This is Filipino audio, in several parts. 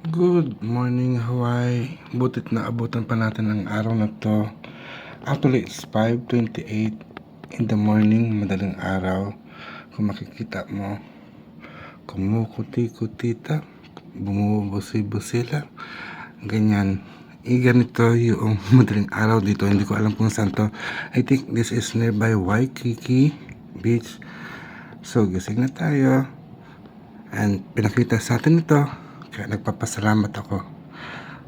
Good morning, Hawaii. Butit na abutan pa natin ang araw na to. Actually, it's 5:28 in the morning, madaling araw. Kung makikita mo, kumukuti-kutita, bumubusi-busila. Ganyan. Ganito yung madaling araw dito. Hindi ko alam kung saan to. I think this is nearby Waikiki Beach. So, gising na tayo. And pinakita sa atin ito. Kaya nagpapasalamat ako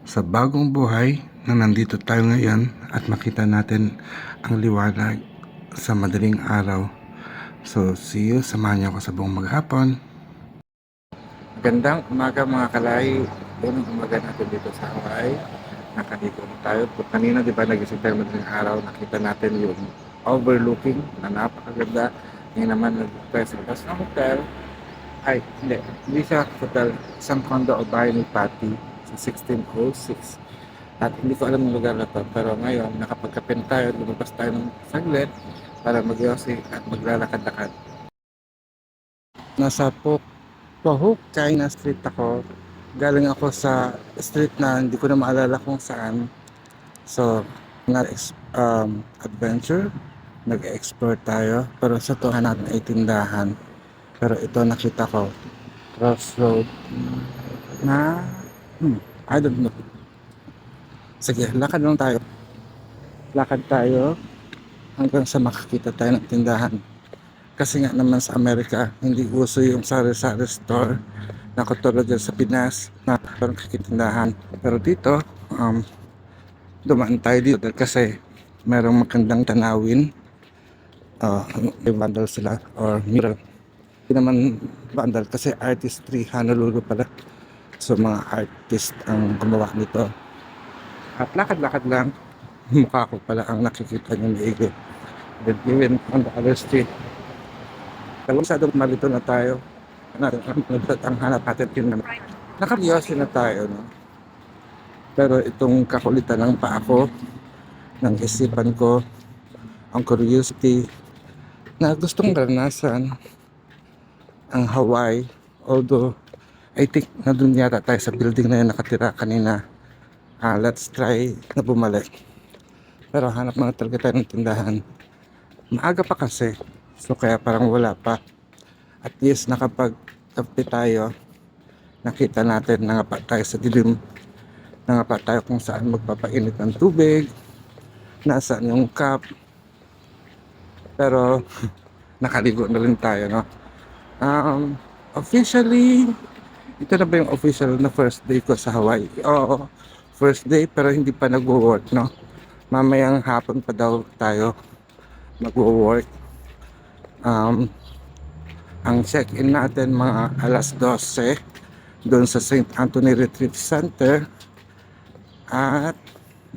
sa bagong buhay na nandito tayo ngayon at makita natin ang liwanag sa madaling araw. So, see you. Samahan niyo ako sa buong maghapon. Magandang umaga mga kalay. Yan ang umaga natin dito sa Hawaii. Nakadito na tayo. Kanina diba nagising tayo madaling araw. Nakita natin yung overlooking na napakaganda. Ngayon naman nag-press ng hotel. Ay, hindi siya hotel. Isang condo o bahay ni Patty sa 1606. At hindi ko alam yung lugar na to. Pero ngayon, nakapagkapin tayo, lumabas tayo ng saglit para magyosi at maglalakad-lakad. Nasa Pahuk, China Street ako. Galing ako sa street na hindi ko na maalala kung saan. So, adventure. Nag-explore tayo. Pero sa to, natin ay tindahan. Pero ito nakita ko, crossroad na, I don't know. Sige, lakad lang tayo. Lakad tayo hanggang sa makakita tayo ng tindahan. Kasi nga naman sa Amerika, hindi uso yung sari-sari store na katulad dyan sa Pinas na parang kikitindahan. Pero dito, dumaan tayo dito kasi merong magandang tanawin. May vandal sila or mural. Hindi naman vandal kasi artistry, Honolulu pala. So mga artist ang gumawa nito. At lakad-lakad lang, mukha ko pala ang nakikita niyo maigi. Then even on the other street, kalasadong malito na tayo. Ang hanap natin yun. Nakaryosin na tayo, no? Pero itong kakulitan ng paa ko, ng isipan ko, ang curiosity na gustong karanasan ang Hawaii, although I think na dun yata tayo sa building na yun nakatira kanina. Let's try na bumalik. Pero hanap mga talaga tayo ng tindahan. Maaga pa kasi, so kaya parang wala pa. At least nakapag-kape tayo, nakita natin, nangapa tayo sa dilim, nangapa tayo kung saan magpapainit ng tubig, nasaan yung cup. Pero nakaligo na rin tayo, no? Officially, ito na ba yung official na first day ko sa Hawaii? Oo, first day pero hindi pa nagwo-work, no? Mamayang hapon pa daw tayo magwo-work. Ang check-in natin mga alas 12 doon sa St. Anthony Retreat Center. At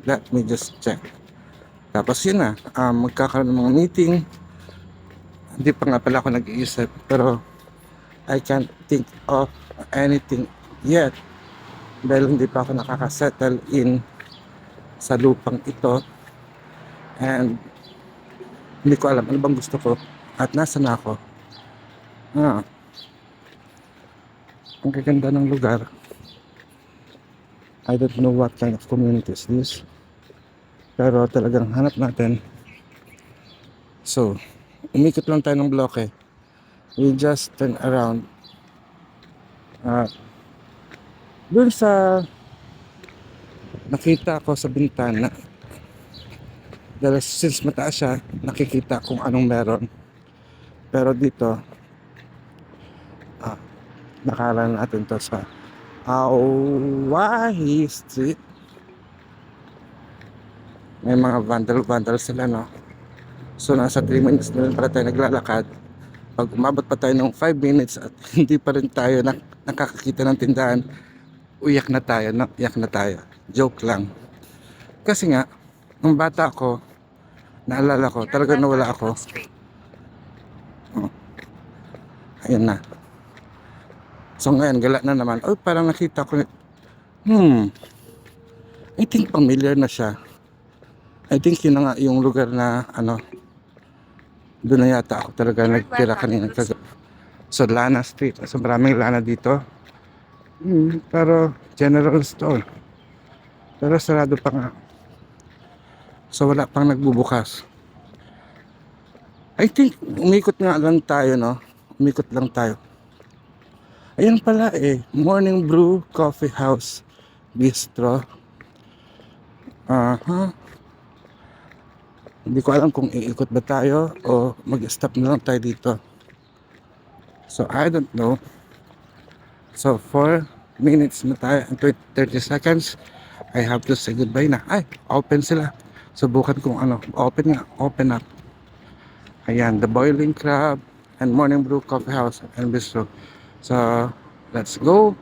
let me just check. Tapos yun na, magkakaroon ng mga meeting. Hindi pa nga pala ako nag-iisip pero I can't think of anything yet dahil hindi pa ako nakakasettle in sa lupang ito and hindi ko alam ano bang gusto ko at nasa na ako. Ang gaganda ng lugar. I don't know what kind of community is this, pero talagang hanap natin. So umikot lang tayo ng bloke. We just turn around dun sa nakita ko sa bintana dahil since mataas siya nakikita kung anong meron, pero dito nakalan natin to sa Hawaii Street. May mga vandal sila, no? So nasa 3 minutes na rin pala tayo naglalakad. Pag umabot pa tayo ng 5 minutes at hindi pa rin tayo nakakakita ng tindahan, uyak na tayo, no? Iyak na tayo. Joke lang. Kasi nga, nung bata ako, naalala ko, talaga nawala ako. Ayun na. So ngayon, gala na naman. Oh, parang nakita ko, I think familiar na siya. I think yun na nga yung lugar na, doon na yata ako talaga nagtira kanina. So Lana Street, so maraming lana dito. Pero general store. Pero sarado pa nga. So wala pang nagbubukas. I think umikot nga lang tayo, no? Umikot lang tayo. Ayun pala Morning Brew Coffee House Bistro. Aha. Hindi ko alam kung iikot ba tayo o mag-stop na lang tayo dito. So I don't know. So 4 minutes na tayo and 30 seconds. I have to say goodbye na. Ay, open sila. Subukan kung ano. Open nga. Open up. Ayan, the Boiling Crab and Morning Brew Coffee House and Bistro. So, let's go.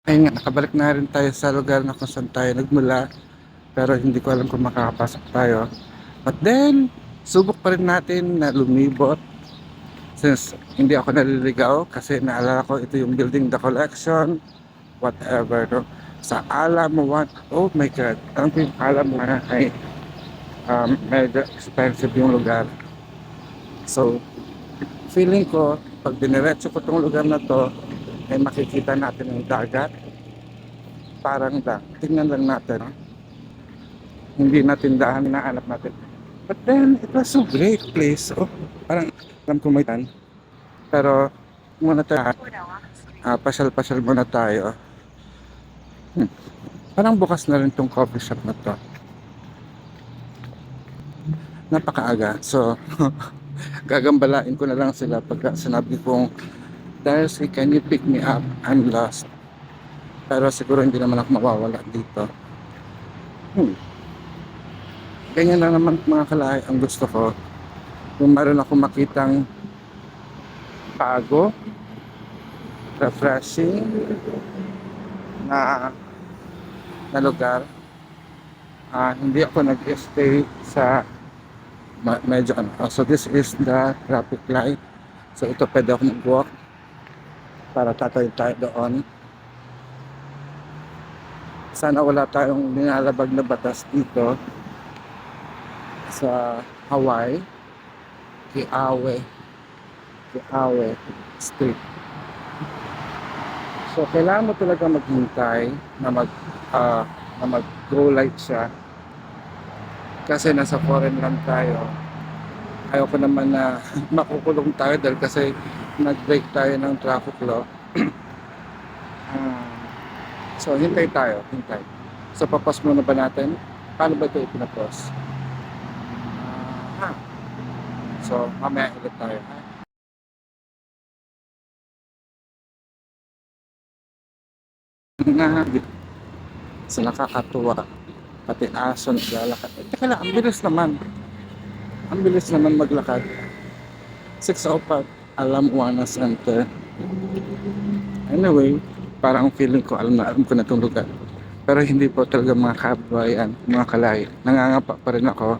Ayun nga, nakabalik na rin tayo sa lugar na kung saan tayo nagmula. Pero hindi ko alam kung makakapasok tayo. But then, subok pa rin natin na lumibot. Since hindi ako naliligaw kasi naalala ko ito yung building the collection, whatever. No? Sa Alamo 1, oh my God, ang Alamo na ay medyo expensive yung lugar. So, feeling ko, pag diniretso ko tong lugar na to, ay makikita natin yung dagat. Parang tingnan lang natin. No? Hindi natin dahan na alam natin. But then, it was a great place. Oh, parang alam ko may tan. Pero, muna tayo. Pasyal-pasyal muna tayo. Parang bukas na rin tong coffee shop na to. Napakaaga. So, gagambalain ko na lang sila pagka sinabi kong Darcy, can you pick me up? I'm lost. Pero siguro hindi naman ako mawawala dito. Ganyan lang naman mga kalay ang gusto ko. Kung meron ako makitang bago, refreshing na lugar, hindi ako nag-stay sa medyo ano. So this is the traffic light. So ito pwede ako mag-walk para tatayo tayo doon. Sana wala tayong nilalabag na batas dito sa Hawaii. Kiawe Street. So kailangan mo talaga maghintay na mag-go light siya kasi nasa foreign land tayo. Ayoko naman na makukulong tayo dahil kasi nag-break tayo ng traffic law. So hintay tayo, hintay. So papas muna ba natin? Paano ba ito ipinapos? So mamaya ulit tayo. So nakakatuwa. Pati aso naglalakad. Teka lang, ang bilis naman. Ang bilis naman maglakad. 6:05, Alam Center. Anyway, parang feeling ko alam ko na itong lugar. Pero hindi po talaga mga kabayan, mga kalay. Nangangapa pa rin ako.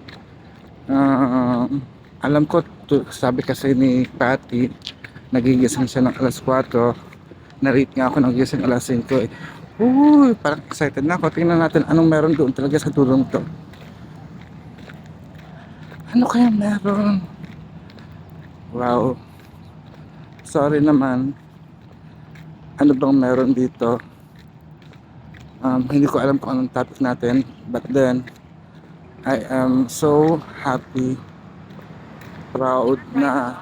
Alam ko, sabi kasi ni Patty, nagigising siya ng alas 4. Na-rate nga ako nagigising alas 5 eh. Uy, parang excited na ako. Tingnan natin anong meron doon talaga sa tulong to. Ano kaya meron? Wow. Sorry naman. Ano bang meron dito? Hindi ko alam kung anong topic natin. But then, I am so happy, proud na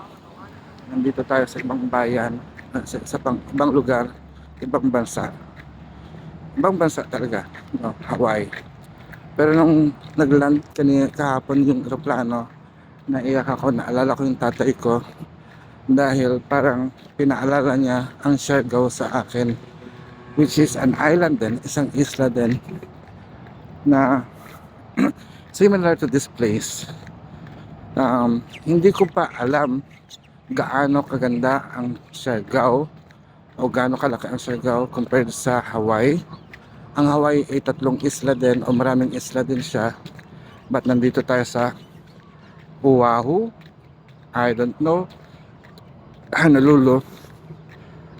nandito tayo sa ibang bayan, sa ibang lugar, ibang bansa. Ibang bansa talaga, no, Hawaii. Pero nung nagland kahapon yung aeroplano, naiyak ako, naalala ko yung tatay ko dahil parang pinaalala niya ang Siargao sa akin, which is an island din, isang isla din na similar to this place. Hindi ko pa alam gaano kaganda ang Siargao o gaano kalaki ang Siargao compared sa Hawaii. Ang Hawaii ay 3 isla din o maraming isla din siya. But nandito tayo sa Oahu, I don't know, Honolulu.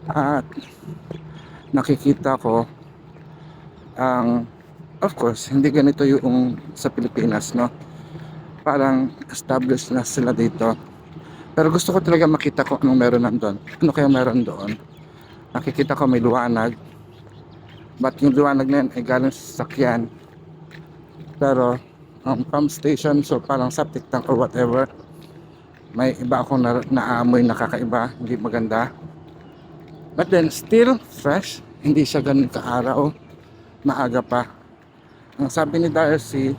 At nakikita ko ang of course, hindi ganito yung sa Pilipinas, no? Parang established na sila dito. Pero gusto ko talaga makita ko anong meron nandun. Ano kaya meron doon? Nakikita ko may liwanag. But yung liwanag na yun ay galing sa sasakyan. Pero, pump station, so parang septic tank or whatever. May iba akong naamoy na kakaiba, hindi maganda. But then, still fresh. Hindi siya ganun kaaraw. Maaga pa. Ang sabi ni Darcy,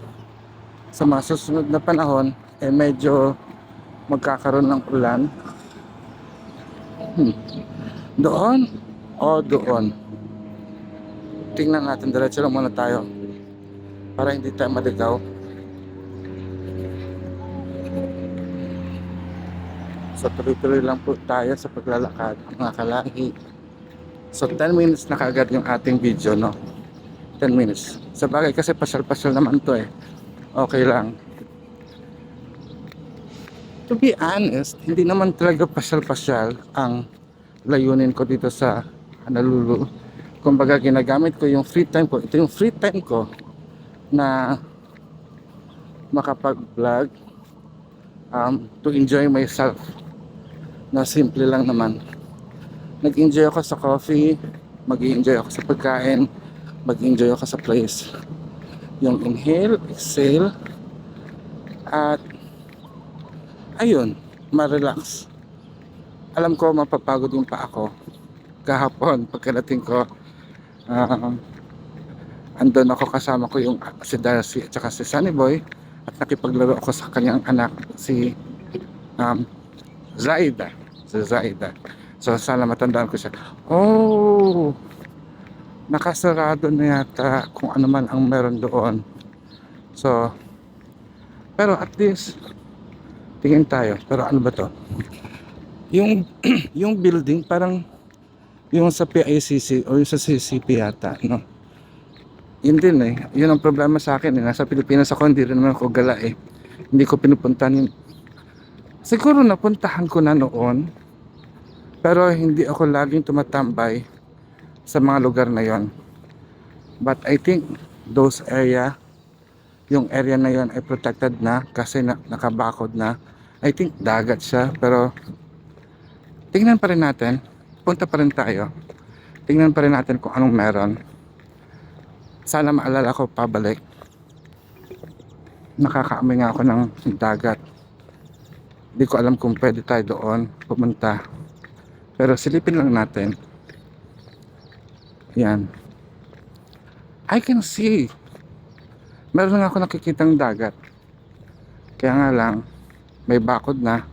sa mga susunod na panahon, eh medyo magkakaroon ng ulan. Doon o doon? Tingnan natin, diretso lang muna tayo para hindi tayo maligaw. So tuloy-tuloy lang po tayo sa paglalakad, mga kalahi. So 10 minutes na kaagad yung ating video, no? 10 minutes. Sa bagay kasi pasyal-pasyal naman to eh. Okay lang. To be honest, hindi naman talaga pasyal-pasyal ang layunin ko dito sa Honolulu. Kumbaga ginagamit ko yung free time ko. Ito yung free time ko na makapag-vlog, to enjoy myself. Na simple lang naman. Nag-enjoy ako sa coffee, mag-enjoy ako sa pagkain, mag-enjoy ako sa place. Yung inhale, exhale, at ayun, ma-relax. Alam ko mapapagod yung pa ako. Kahapon, pagkadating ko, andun ako, kasama ko yung si Darcy at saka si Sunny Boy, at nakipaglaro ako sa kanyang anak, si Zaida. Si Zaida. So sana matandaan ko siya. Oh, nakasarado na yata kung ano man ang meron doon. So, pero at least tingin tayo. Pero ano ba to? Yung yung building parang yung sa PICC o yung sa CCP yata, no? Yun din eh. Yun ang problema sa akin eh. Nasa Pilipinas ako, hindi rin naman ako gala eh. Hindi ko pinupuntahan yung... Siguro napuntahan ko na noon, pero hindi ako laging tumatambay sa mga lugar na yon. But I think those area, yung area na yon ay protected na kasi nakabakod na. I think dagat siya, pero tingnan pa rin natin. Punta pa rin tayo. Tingnan pa rin natin kung anong meron. Sana maalala ko pabalik. Nakakaamoy nga ako ng dagat. Hindi ko alam kung pwede tayo doon pumunta. Pero silipin lang natin. Yan. I can see. Meron nga ako nakikitang dagat. Kaya nga lang, may bakod na.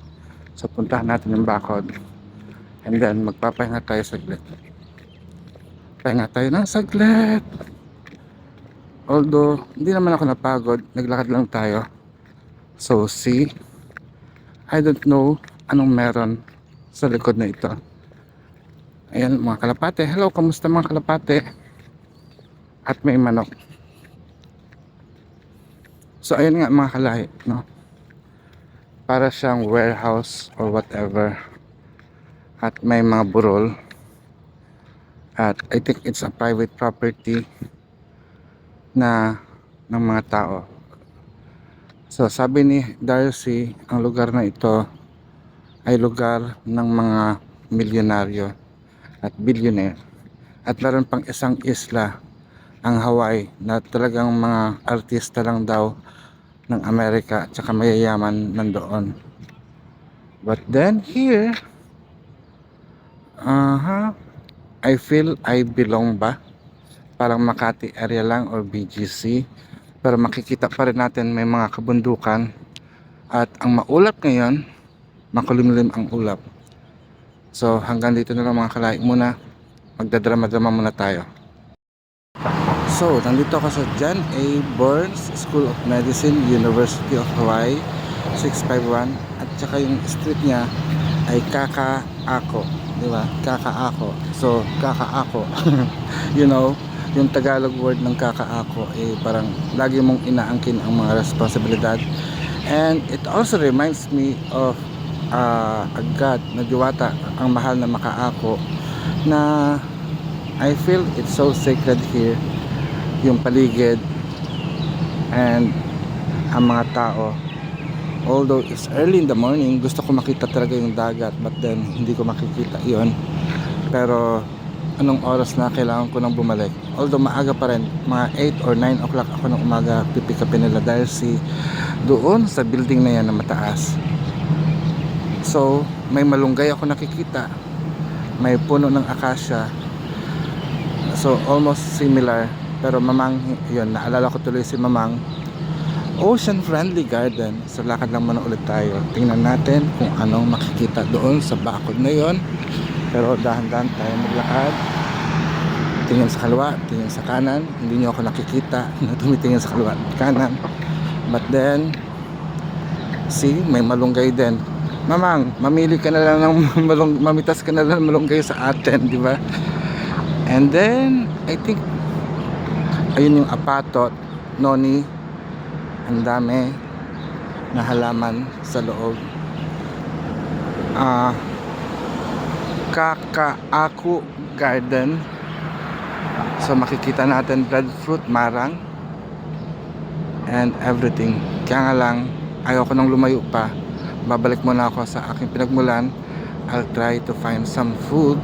So puntahan natin yung bakod. And then magpapahinga tayo saglit. Pahinga tayo ng saglit. Although, hindi naman ako napagod. Naglakad lang tayo. So see, I don't know anong meron sa likod na ito. Ayan mga kalapate. Hello, kamusta mga kalapate? At may manok. So ayun nga mga kalahi, no? Para siyang warehouse or whatever. At may mga burol. At I think it's a private property na ng mga tao. So sabi ni Darcy, ang lugar na ito ay lugar ng mga milyonaryo at billionaire. At meron pang isang isla, ang Hawaii, na talagang mga artista lang daw ng Amerika at saka mayayaman nandoon. But then here, I feel I belong ba? Parang Makati area lang or BGC. Pero makikita pa rin natin may mga kabundukan. At ang maulap ngayon, makulimlim ang ulap. So hanggang dito na lang mga kalahi muna. Magdadrama-drama muna tayo. So nandito ako sa John A. Burns School of Medicine, University of Hawaii, 651. At saka yung street niya ay Kakaako, di ba? Kakaako. So Kakaako. You know, yung Tagalog word ng Kakaako eh parang lagi mong inaangkin ang mga responsibilidad. And it also reminds me of a God na diwata, ang mahal na Makaako, na I feel it's so sacred here, yung paligid, And ang mga tao, although it's early in the morning, gusto ko makita talaga yung dagat, but then hindi ko makikita yon. Pero anong oras na kailangan ko nang bumalik, although maaga pa rin, mga 8 or 9 o'clock ako ng umaga pipikapin nila dahil doon sa building na yan na mataas. So may malunggay ako nakikita, may puno ng akasya, so almost similar. Pero Mamang, yun, naalala ko tuloy si Mamang Ocean Friendly Garden. So lakad lang muna ulit tayo, tingnan natin kung anong makikita doon sa bakod na yon. Pero dahan-dahan tayo maglakad, tingin sa kaliwa, tingin sa kanan. Hindi nyo ako nakikita na tumitingin sa kaliwa at kanan, but then see, may malunggay din. Mamang, mamili ka na lang ng mamitas ka na lang ng malunggay sa atin, di ba? And then I think ayun yung apatot, noni. Ang dami na halaman sa loob. Kakaaku Garden. So makikita natin breadfruit, marang, and everything. Kaya nga lang, ayaw ko nang lumayo pa. Babalik muna ako sa aking pinagmulan. I'll try to find some food